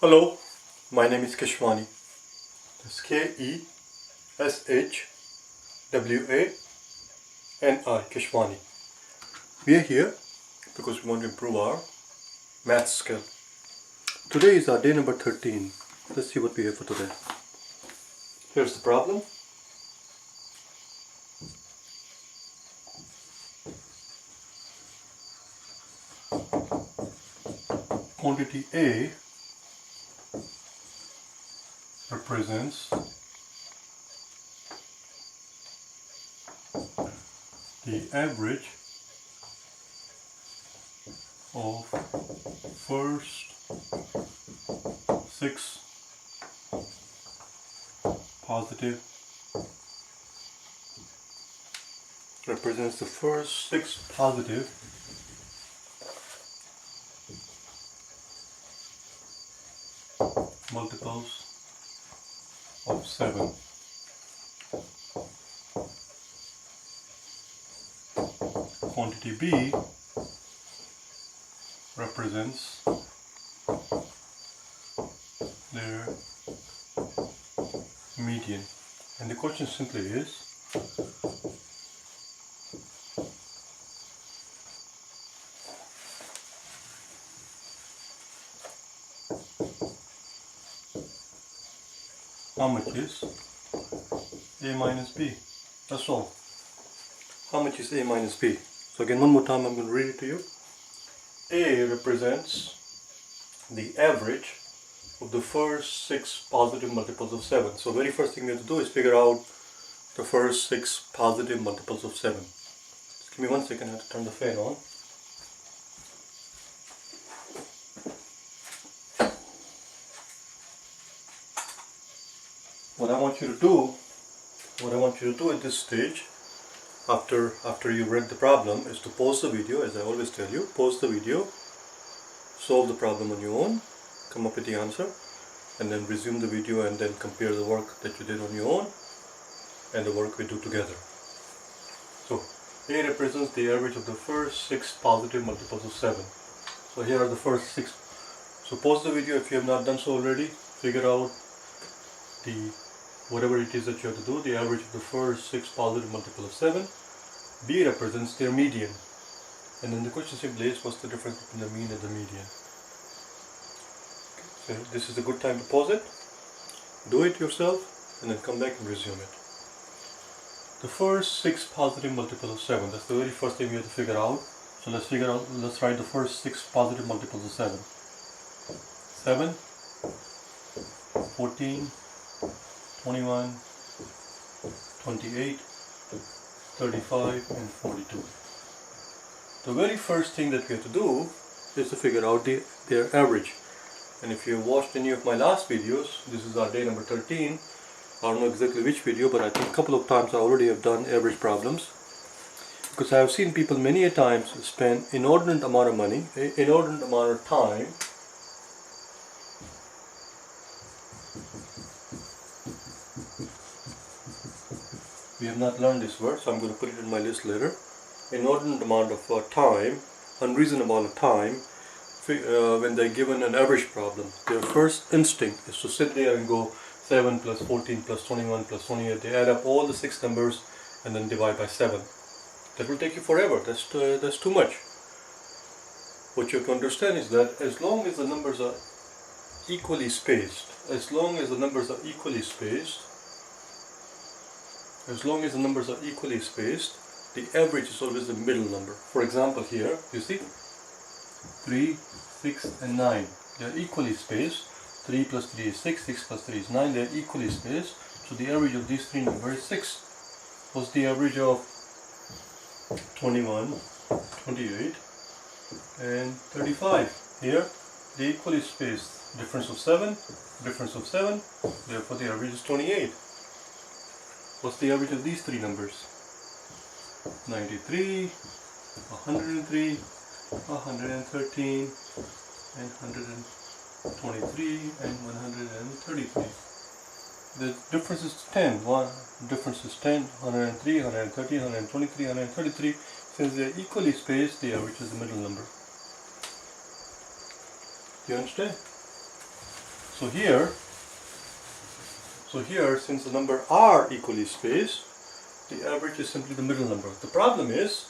Hello, my name is Keshwani. That's Keshwani, Keshwani. We are here because we want to improve our math skill. Today is our day number 13. Let's see what we have for today. Here's the problem. Quantity A represents the average of first 6 positive multiples of 7. Quantity B represents their median. And the question simply is, how much is A minus B? That's all. How much is A minus B? So again, one more time, I'm going to read it to you. A represents the average of the first 6 positive multiples of 7. So very first thing we have to do is figure out the first 6 positive multiples of 7. Just give me 1 second, I have to turn the fan on. What I want you to do at this stage, after you read the problem, is to pause the video, as I always tell you. Pause the video, solve the problem on your own, come up with the answer, and then resume the video and then compare the work that you did on your own and the work we do together. So A represents the average of the first 6 positive multiples of 7. So here are the first 6. So pause the video if you have not done so already. Figure out whatever it is that you have to do, the average of the first 6 positive multiples of 7. B represents their median. And then the question simply is, what's the difference between the mean and the median? Okay, so this is a good time to pause it, do it yourself, and then come back and resume it. The first 6 positive multiples of 7, that's the very first thing we have to figure out. So let's write the first 6 positive multiples of 7. 7, 14, 21, 28, 35 and 42. The very first thing that we have to do is to figure out their average. And if you have watched any of my last videos, this is our day number 13. I don't know exactly which video, but I think a couple of times I already have done average problems. Because I have seen people many a times spend inordinate amount of money, inordinate amount of time we have not learned this word, so I'm going to put it in my list later. Inordinate amount of time, unreasonable amount of time, when they're given an average problem. Their first instinct is to sit there and go 7 plus 14 plus 21 plus 28. They add up all the 6 numbers and then divide by 7. That will take you forever. That's too much. What you have to understand is that as long as the numbers are equally spaced, the average is always the middle number. For example, here, you see, 3, 6 and 9. They are equally spaced. 3 plus 3 is 6, 6 plus 3 is 9. They are equally spaced. So the average of these 3 numbers is 6. What's the average of 21, 28 and 35? Here, they equally spaced. Difference of 7, therefore the average is 28. What's the average of these 3 numbers? 93, 103, 113 and 123 and 133. The difference is 10. Difference is 10, 103, 113, 123, 133. Since they are equally spaced, the average is the middle number. Do you understand? So here, since the number are equally spaced, the average is simply the middle number. The problem is,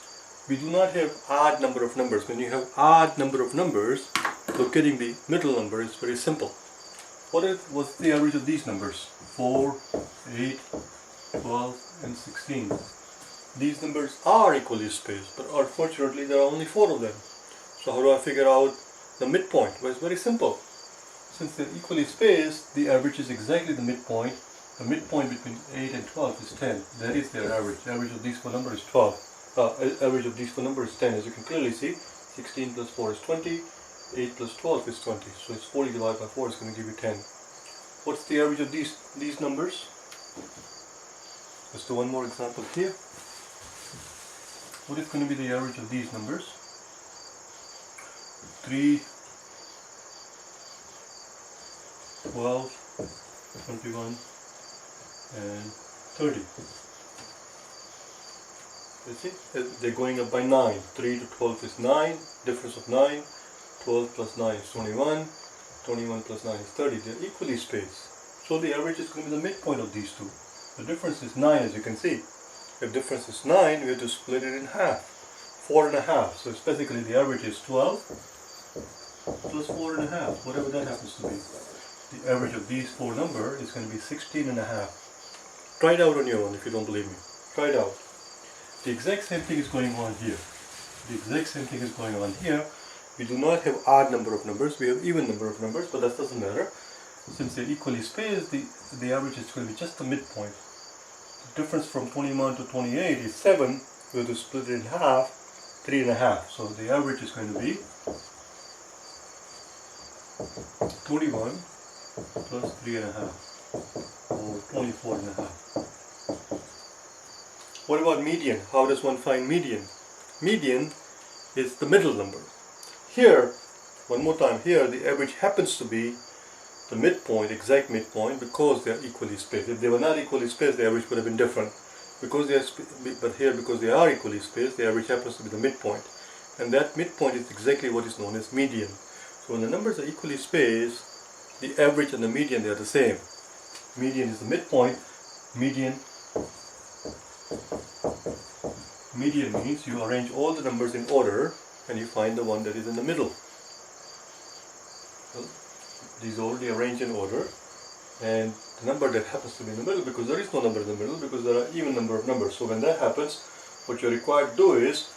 we do not have odd number of numbers. When you have odd number of numbers, locating the middle number is very simple. What's the average of these numbers? 4, 8, 12 and 16. These numbers are equally spaced, but unfortunately there are only 4 of them. So how do I figure out the midpoint? Well, it's very simple. Since they're equally spaced, the average is exactly the midpoint. The midpoint between 8 and 12 is 10. That is their average. The average of these 4 numbers is 12. Average of these 4 numbers is 10. As you can clearly see, 16 plus 4 is 20. 8 plus 12 is 20. So it's 40 divided by 4 is going to give you 10. What's the average of these numbers? Let's do one more example here. What is going to be the average of these numbers? 3, 12, 21 and 30. You see, they're going up by 9. 3 to 12 is 9, difference of 9. 12 plus 9 is 21, 21 plus 9 is 30. They're equally spaced. So the average is going to be the midpoint of these two. The difference is 9, as you can see. If difference is 9, we have to split it in half. 4 and a half. So it's basically the average is 12 plus 4 and a half, whatever that happens to be. The average of these 4 numbers is going to be 16 and a half. Try it out on your own if you don't believe me. Try it out. The exact same thing is going on here. The exact same thing is going on here. We do not have odd number of numbers, we have even number of numbers, but that doesn't matter. Since they're equally spaced, the average is going to be just the midpoint. The difference from 21 to 28 is 7. We have to split it in half, 3 and a half. So the average is going to be 21 plus 3 and a half, or 24 and a half. What about median? How does one find median? Median is the middle number. Here, one more time, here the average happens to be the midpoint, exact midpoint, because they are equally spaced. If they were not equally spaced, the average would have been different. Because they are, but here, because they are equally spaced, the average happens to be the midpoint. And that midpoint is exactly what is known as median. So when the numbers are equally spaced, the average and the median, they are the same. Median is the midpoint. Median means you arrange all the numbers in order and you find the one that is in the middle. Well, these are already arranged in order, and the number that happens to be in the middle, because there is no number in the middle, because there are even number of numbers. So when that happens, what you're required to do is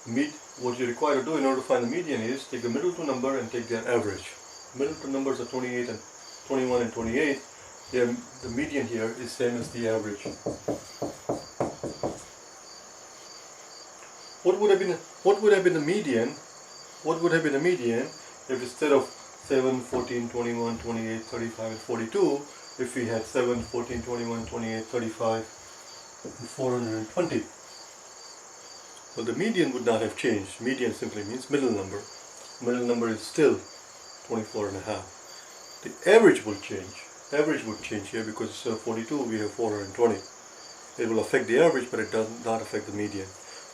in order to find the median is take the middle two number and take their average. Middle two numbers are 28 and 21 and 28. The median here is same as the average. What would have been the median? What would have been the median if instead of 7, 14, 21, 28, 35 and 42, if we had 7, 14, 21, 28, 35 and 420? Well, the median would not have changed. Median simply means middle number. Middle number is still 24 and a half. The average will change. Average would change here because instead of 42 we have 420. It will affect the average, but it does not affect the median.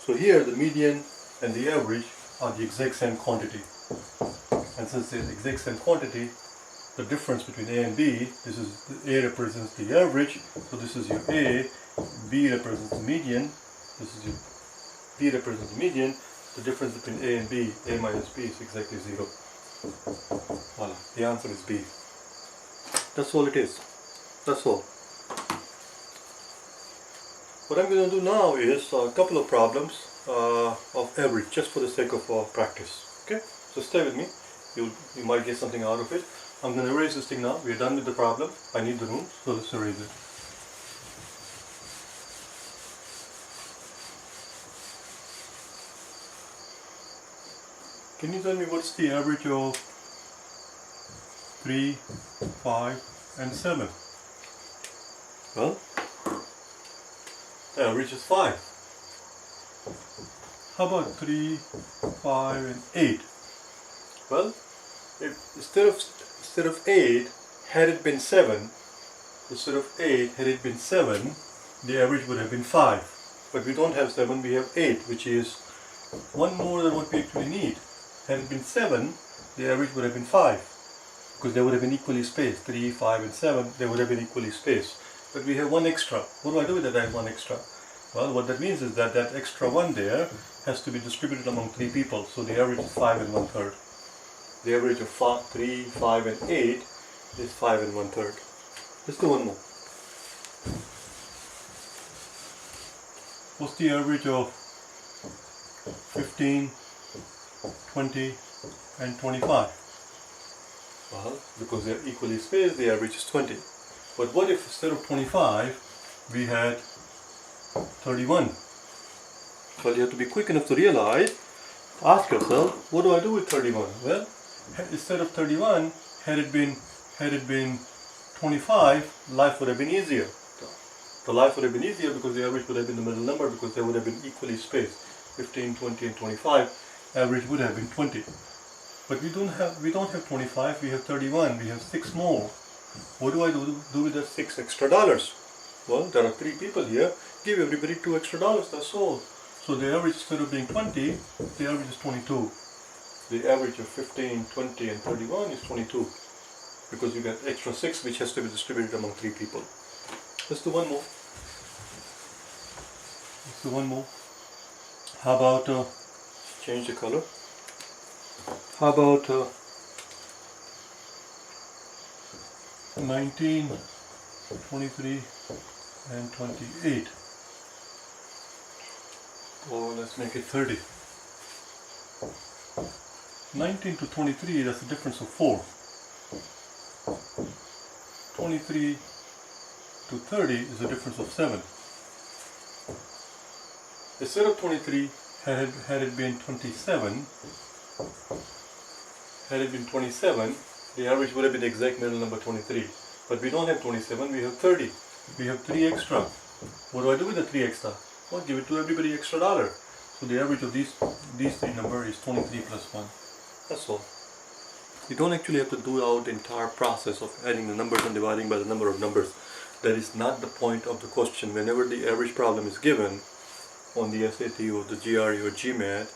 So here the median and the average are the exact same quantity. And since they're the exact same quantity, the difference between A and B, this is A represents the average, so this is your A, B represents the median, this is your B represents the median. The difference between A and B, A minus B, is exactly 0. Voila, the answer is B. That's all it is. That's all. What I'm going to do now is a couple of problems of average, just for the sake of practice. Okay? So stay with me. You might get something out of it. I'm going to erase this thing now. We're done with the problem. I need the room, so let's erase it. Can you tell me what's the average of 3, 5 and 7? Well, the average is 5. How about 3, 5 and 8? Well, if instead of 8, had it been 7, the average would have been 5. But we don't have 7, we have 8, which is one more than what we actually need. Had it been 7, the average would have been 5. because they would have been equally spaced. 3, 5 and 7, they would have been equally spaced. But we have one extra. What do I do with that one extra? Well, what that means is that that extra one there has to be distributed among 3 people. So the average is 5 and 1/3. The average of 3, 5 and 8 is 5 and 1/3. Let's do one more. What's the average of 15, 20 and 25? Well, because they're equally spaced, the average is 20. But what if instead of 25, we had 31? Well, you have to be quick enough to realize, ask yourself, what do I do with 31? Well, instead of 31, had it been 25, life would have been easier. The life would have been easier because the average would have been the middle number, because they would have been equally spaced. 15, 20 and 25, average would have been 20. But we don't have 25, we have 31, we have 6 more. What do I do with the $6 extra? Well, there are 3 people here, give everybody $2 extra, that's all. So the average, instead of being 20, the average is 22. The average of 15, 20 and 31 is 22. Because you get extra 6 which has to be distributed among 3 people. Let's do one more. How about, change the color. How about 19, 23 and 28. Or let's make it 30. 19 to 23, that's a difference of 4. 23 to 30 is a difference of 7. Instead of 23, had it been 27, the average would have been the exact middle number 23. But we don't have 27, we have 30. We have 3 extra. What do I do with the 3 extra? Well, give it to everybody extra $1. So the average of these 3 numbers is 23 plus 1. That's all. You don't actually have to do out the entire process of adding the numbers and dividing by the number of numbers. That is not the point of the question. Whenever the average problem is given on the SAT or the GRE or GMAT,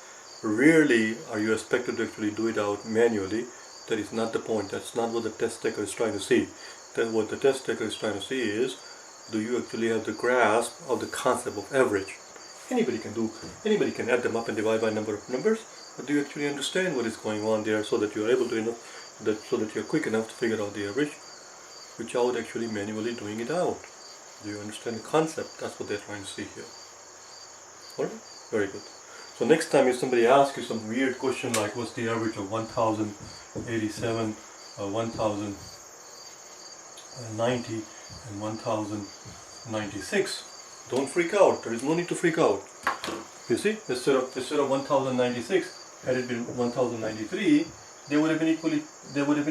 rarely are you expected to actually do it out manually. That is not the point. That's not what the test taker is trying to see. Then what the test taker is trying to see is, do you actually have the grasp of the concept of average? Anybody can add them up and divide by number of numbers, but do you actually understand what is going on there, so that you are able to so that you are quick enough to figure out the average without actually manually doing it out? Do you understand the concept? That's what they're trying to see here. Alright? Very good. So next time if somebody asks you some weird question like what's the average of 1087, 1090 and 1096, don't freak out. There is no need to freak out. You see, instead of 1096, had it been 1093, they would have been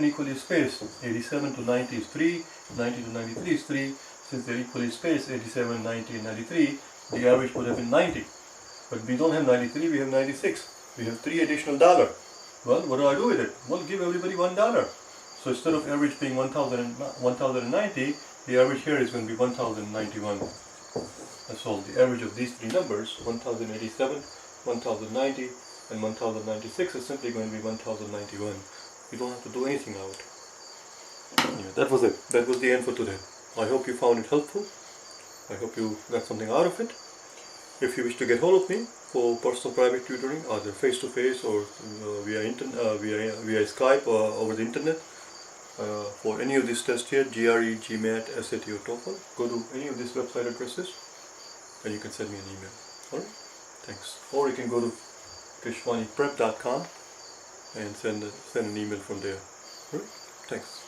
equally spaced. 87 to 90 is 3, 90 to 93 is 3. Since they're equally spaced, 87, 90 and 93, the average would have been 90. But we don't have 93, we have 96. We have 3 additional $. Well, what do I do with it? Well, give everybody $1. So instead of average being 1090, the average here is going to be 1091. That's all. The average of these 3 numbers, 1087, 1090 and 1096, is simply going to be 1091. You don't have to do anything out. Yeah, that was it. That was the end for today. I hope you found it helpful. I hope you got something out of it. If you wish to get hold of me for personal private tutoring, either face-to-face or via Skype or over the internet, for any of these tests here, GRE, GMAT, SAT or TOEFL, go to any of these website addresses and you can send me an email. Alright? Thanks. Or you can go to kishwaniprep.com and send an email from there. Alright? Thanks.